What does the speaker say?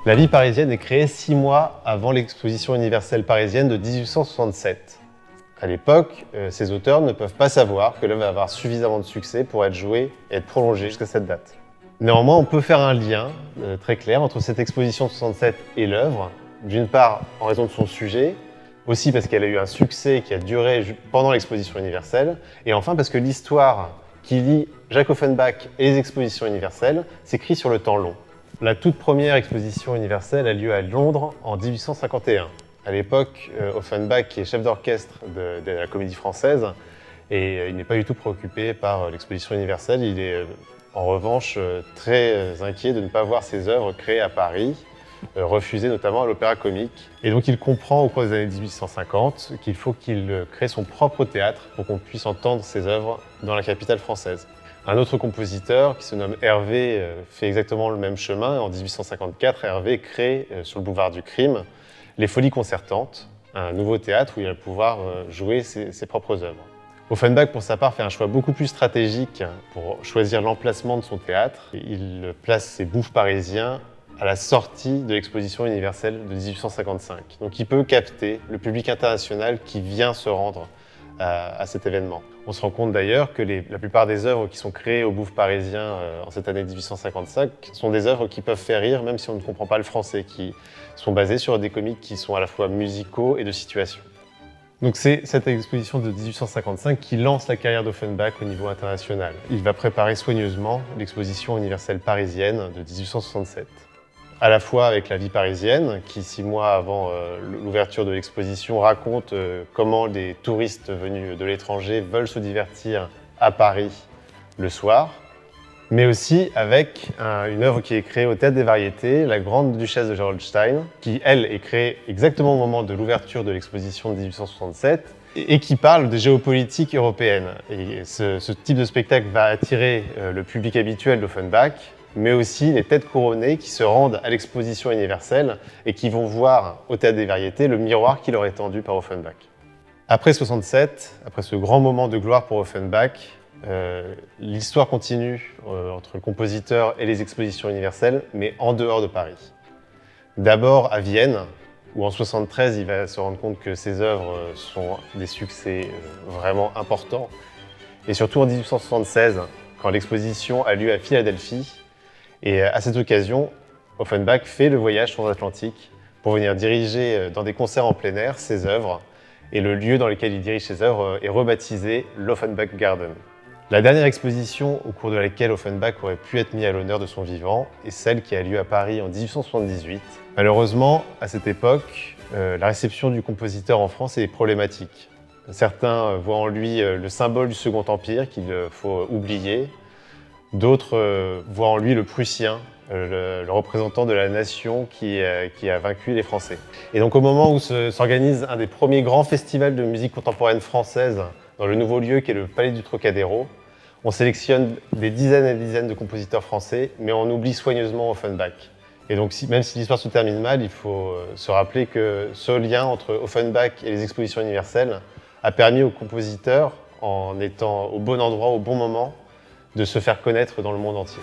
La vie parisienne est créée 6 mois avant l'exposition universelle parisienne de 1867. À l'époque, ces auteurs ne peuvent pas savoir que l'œuvre va avoir suffisamment de succès pour être jouée et être prolongée jusqu'à cette date. Néanmoins, on peut faire un lien très clair entre cette exposition de 67 et l'œuvre, d'une part en raison de son sujet, aussi parce qu'elle a eu un succès qui a duré pendant l'exposition universelle, et enfin parce que l'histoire qui lie Jacques Offenbach et les expositions universelles s'écrit sur le temps long. La toute première exposition universelle a lieu à Londres en 1851. À l'époque, Offenbach est chef d'orchestre de la Comédie Française et il n'est pas du tout préoccupé par l'exposition universelle. Il est en revanche très inquiet de ne pas voir ses œuvres créées à Paris, refusées notamment à l'Opéra Comique. Et donc il comprend au cours des années 1850 qu'il faut qu'il crée son propre théâtre pour qu'on puisse entendre ses œuvres dans la capitale française. Un autre compositeur qui se nomme Hervé fait exactement le même chemin. En 1854, Hervé crée sur le boulevard du Crime les Folies concertantes, un nouveau théâtre où il va pouvoir jouer ses propres œuvres. Offenbach, pour sa part, fait un choix beaucoup plus stratégique pour choisir l'emplacement de son théâtre. Il place ses bouffes parisiens à la sortie de l'exposition universelle de 1855. Donc il peut capter le public international qui vient se rendre à cet événement. On se rend compte d'ailleurs que la plupart des œuvres qui sont créées au Bouffe parisien en cette année 1855 sont des œuvres qui peuvent faire rire même si on ne comprend pas le français, qui sont basées sur des comiques qui sont à la fois musicaux et de situation. Donc c'est cette exposition de 1855 qui lance la carrière d'Offenbach au niveau international. Il va préparer soigneusement l'exposition universelle parisienne de 1867. À la fois avec La vie parisienne, qui 6 mois avant l'ouverture de l'exposition raconte comment les touristes venus de l'étranger veulent se divertir à Paris le soir, mais aussi avec une œuvre qui est créée au Théâtre des Variétés, La Grande Duchesse de Gerolstein, qui elle est créée exactement au moment de l'ouverture de l'exposition de 1867 et qui parle de géopolitique européenne. Et ce type de spectacle va attirer le public habituel d'Offenbach, mais aussi les têtes couronnées qui se rendent à l'exposition universelle et qui vont voir au Théâtre des Variétés le miroir qui leur est tendu par Offenbach. Après 67, après ce grand moment de gloire pour Offenbach, l'histoire continue entre le compositeur et les expositions universelles, mais en dehors de Paris. D'abord à Vienne, où en 73, il va se rendre compte que ses œuvres sont des succès vraiment importants. Et surtout en 1876, quand l'exposition a lieu à Philadelphie. Et à cette occasion, Offenbach fait le voyage transatlantique pour venir diriger dans des concerts en plein air ses œuvres. Et le lieu dans lequel il dirige ses œuvres est rebaptisé l'Offenbach Garden. La dernière exposition au cours de laquelle Offenbach aurait pu être mis à l'honneur de son vivant est celle qui a lieu à Paris en 1878. Malheureusement, à cette époque, la réception du compositeur en France est problématique. Certains voient en lui le symbole du Second Empire qu'il faut oublier. D'autres voient en lui le Prussien, le représentant de la nation qui a vaincu les Français. Et donc au moment où s'organise un des premiers grands festivals de musique contemporaine française dans le nouveau lieu qui est le Palais du Trocadéro, on sélectionne des dizaines et des dizaines de compositeurs français, mais on oublie soigneusement Offenbach. Et donc même si l'histoire se termine mal, il faut se rappeler que ce lien entre Offenbach et les expositions universelles a permis aux compositeurs, en étant au bon endroit, au bon moment, de se faire connaître dans le monde entier.